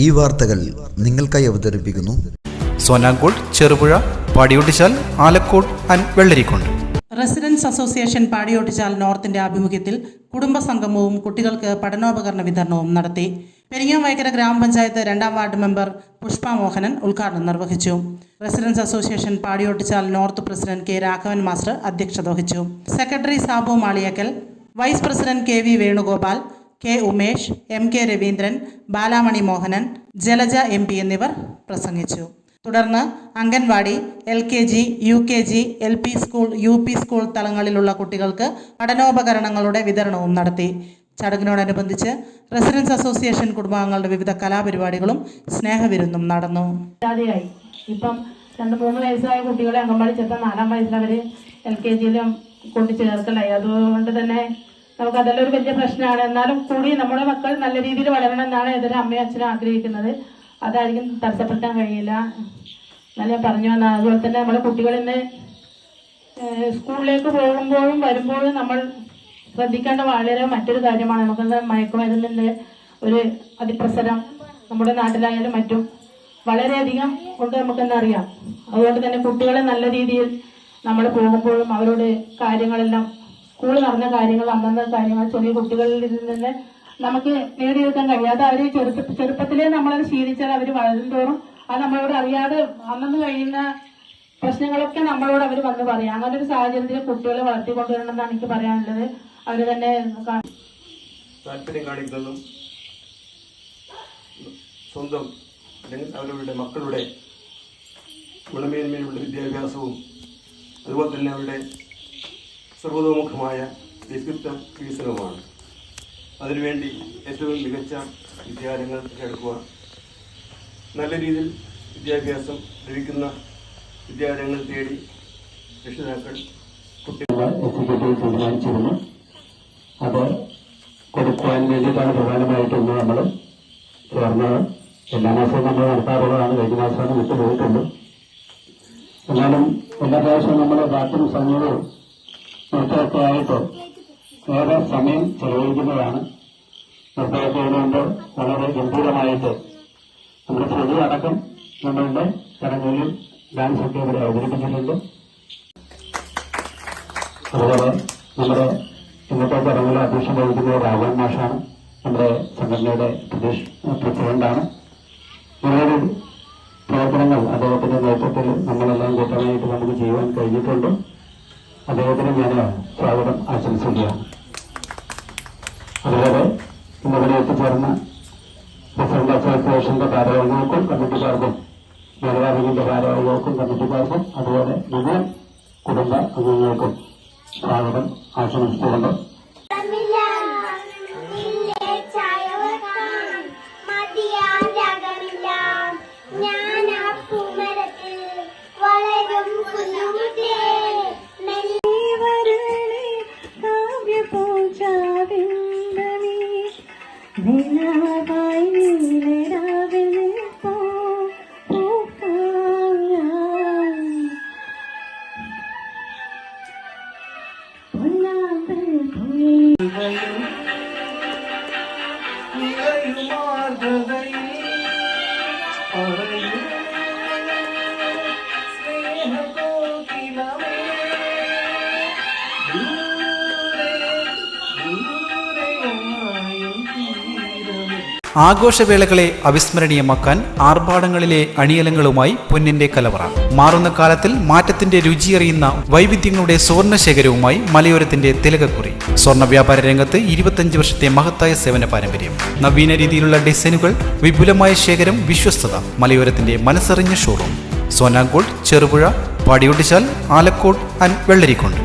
ഈ വാർത്തകൾ നിങ്ങൾക്കായി അവതരിപ്പിക്കുന്നു Sonankode, Cherupuzha, Padiyottuchal, Alakode and Vellarikundu. Residents association Padiyottuchal നോർത്തിന്റെ ആഭിമുഖ്യത്തിൽ കുടുംബസംഗമവും കുട്ടികൾക്ക് പഠനോപകരണ വിതരണവും നടത്തി. പെരിങ്ങാംവയക്കര ഗ്രാമപഞ്ചായത്ത് 2ാം വാർഡ് മെമ്പർ പുഷ്പ മോഹനൻ ഉദ്ഘാടനം നിർവഹിച്ചു. Residents association Padiyottuchal north president K Raghavan master അധ്യക്ഷത വഹിച്ചു. Secretary Sabu Maliyakkal, vice president K V Venugopal, K Umesh, M K Raveendran, Balamani Mohanan, Jalaja MP എന്നിവർ പ്രസംഗിച്ചു. തുടർന്ന് anganwadi, LKG, UKG, LP school, UP school തലങ്ങളിലുള്ള കുട്ടികൾക്ക് പഠനോപകരണങ്ങളുടെ വിതരണവും നടത്തി. ചടങ്ങിനോടനുബന്ധിച്ച് റെസിഡൻസ് അസോസിയേഷൻ കുടുംബാംഗങ്ങളുടെ വിവിധ കലാപരിപാടികളും സ്നേഹവിരുന്നും നടന്നു. ഇപ്പം 2-3 വയസ്സായ കുട്ടികളെ അംഗൻവാടി ചേർത്താൽ 4ാം വയസ്സിൽ അവർ LKGയിലും കൊണ്ട് ചേർക്കലായി. അതുകൊണ്ട് തന്നെ നമുക്ക് അതെല്ലാം ഒരു വലിയ പ്രശ്നമാണ്. എന്നാലും കൂടി നമ്മുടെ മക്കൾ നല്ല രീതിയിൽ വളരണം എന്നാണ് ഏതൊരു അമ്മയും അച്ഛനും ആഗ്രഹിക്കുന്നത്. അതായിരിക്കും തടസ്സപ്പെടുത്താൻ കഴിയില്ല എന്നാൽ ഞാൻ പറഞ്ഞു വന്നാൽ. അതുപോലെ തന്നെ നമ്മുടെ കുട്ടികളിന്ന് സ്കൂളിലേക്ക് പോകുമ്പോഴും വരുമ്പോഴും നമ്മൾ ശ്രദ്ധിക്കേണ്ട വളരെ മറ്റൊരു കാര്യമാണ്. നമുക്ക് മയക്കുമരുന്നിൻ്റെ ഒരു അതിപ്രസരം നമ്മുടെ നാട്ടിലായാലും മറ്റും വളരെയധികം കൊണ്ട് നമുക്കെന്നറിയാം. അതുകൊണ്ട് തന്നെ കുട്ടികളെ നല്ല രീതിയിൽ നമ്മൾ പോകുമ്പോഴും അവരോട് കാര്യങ്ങളെല്ലാം സ്കൂളിൽ നടന്ന കാര്യങ്ങൾ, അന്നന്ന കാര്യങ്ങൾ ചെറിയ കുട്ടികളിൽ നിന്ന് നമുക്ക് നേടിയെടുക്കാൻ കഴിയാതെ അവർ ചെറുപ്പത്തിലേ നമ്മളത് ശീലിച്ചാൽ അവർ വളരും തോറും അത് നമ്മളോട് അറിയാതെ അന്നു കഴിയുന്ന പ്രശ്നങ്ങളൊക്കെ നമ്മളോട് അവർ വന്ന് പറയാം. അങ്ങനെ ഒരു സാഹചര്യത്തിൽ കുട്ടികളെ വളർത്തിക്കൊണ്ടുവരണം എന്നാണ് എനിക്ക് പറയാനുള്ളത്. അവർ തന്നെ താല്പര്യം കാണിക്കുന്നതും സ്വന്തം അല്ലെങ്കിൽ അവരുടെ മക്കളുടെ ഗുണമേന്മയിലുള്ള വിദ്യാഭ്യാസവും അതുപോലെ തന്നെ അവരുടെ സർവതോമുഖമായ വ്യക്തിത്വ വികസനവുമാണ്. അതിനുവേണ്ടി ഏറ്റവും മികച്ച വിദ്യാലയങ്ങൾ തിരഞ്ഞെടുക്കുക, നല്ല രീതിയിൽ വിദ്യാഭ്യാസം ലഭിക്കുന്ന വിദ്യാലയങ്ങൾ തേടി രക്ഷിതാക്കൾ കുട്ടികളെ തീരുമാനിച്ചിരുന്നു. അത് കൊടുക്കുവാൻ വേണ്ടിയിട്ടാണ് പ്രധാനമായിട്ടൊന്ന് നമ്മൾ ചേർന്നത്. എല്ലാ മാസവും നമ്മൾ നടത്താറുള്ളതാണ്. കഴിഞ്ഞ മാസമാണ് വിട്ടുപോയിട്ടുള്ളൂ. എന്നാലും എല്ലാ പ്രാവശ്യവും നമ്മൾ ബാക്കും സമയവും മറ്റൊക്കെ ആയിട്ട് ഏറെ സമയം ചെലവഴിക്കുന്നതാണ്. നിർദ്ദേശങ്ങളുണ്ട് വളരെ ഗംഭീരമായിട്ട് നമ്മുടെ പൊതു അടക്കം നമ്മളുടെ ചടങ്ങുകളിൽ ഡാൻസ് ഒക്കെ ഇവിടെ അവതരിപ്പിച്ചിട്ടുണ്ട്. അതുപോലെ നമ്മുടെ ഇന്നത്തെ ചടങ്ങിൽ അധ്യക്ഷം വഹിക്കുന്നത് രാഘവൻ മാഷാണ്. നമ്മുടെ സംഘടനയുടെ പ്രസിഡന്റാണ്. നിരവധി പ്രവർത്തനങ്ങൾ അദ്ദേഹത്തിന്റെ നേതൃത്വത്തിൽ നമ്മളെല്ലാം കൂട്ടമായിട്ട് നമുക്ക് ചെയ്യുവാൻ കഴിഞ്ഞിട്ടുണ്ട്. അദ്ദേഹത്തിന് ഞാൻ സ്വാഗതം ആശംസിക്കുകയാണ്. അതുപോലെ ഇന്നിവിടെ എത്തിച്ചേർന്ന പ്രസിഡന്റ് അസോസിയേഷന്റെ ഭാരവാഹികൾക്കും കമ്മിറ്റിക്കാർക്കും, മേധാവിന്റെ ഭാരവാഹികൾക്കും കമ്മിറ്റിക്കാർക്കും അതുപോലെ മുഴുവൻ കുടുംബ അംഗങ്ങൾക്കും സ്വാഗതം ആശംസിച്ചുകൊണ്ട് ആഘോഷവേളകളെ അവിസ്മരണീയമാക്കാൻ ആർഭാടങ്ങളിലെ അണിയലങ്ങളുമായി പൊന്നിന്റെ കലവറ. മാറുന്ന കാലത്തിൽ മാറ്റത്തിന്റെ രുചിയറിയുന്ന വൈവിധ്യങ്ങളുടെ സ്വർണ്ണശേഖരവുമായി മലയോരത്തിന്റെ തിലകക്കുറി. സ്വർണ്ണ വ്യാപാര രംഗത്ത് 25 വർഷത്തെ മഹത്തായ സേവന പാരമ്പര്യം, നവീന രീതിയിലുള്ള ഡിസൈനുകൾ, വിപുലമായ ശേഖരം, വിശ്വസ്തത. മലയോരത്തിന്റെ മനസ്സറിഞ്ഞ ഷോറൂം. സോനാങ്കോട്, ചെറുപുഴ, പാടിയൊട്ടിച്ചാൽ, ആലക്കോട് ആൻഡ് വെള്ളരിക്കുണ്ട്.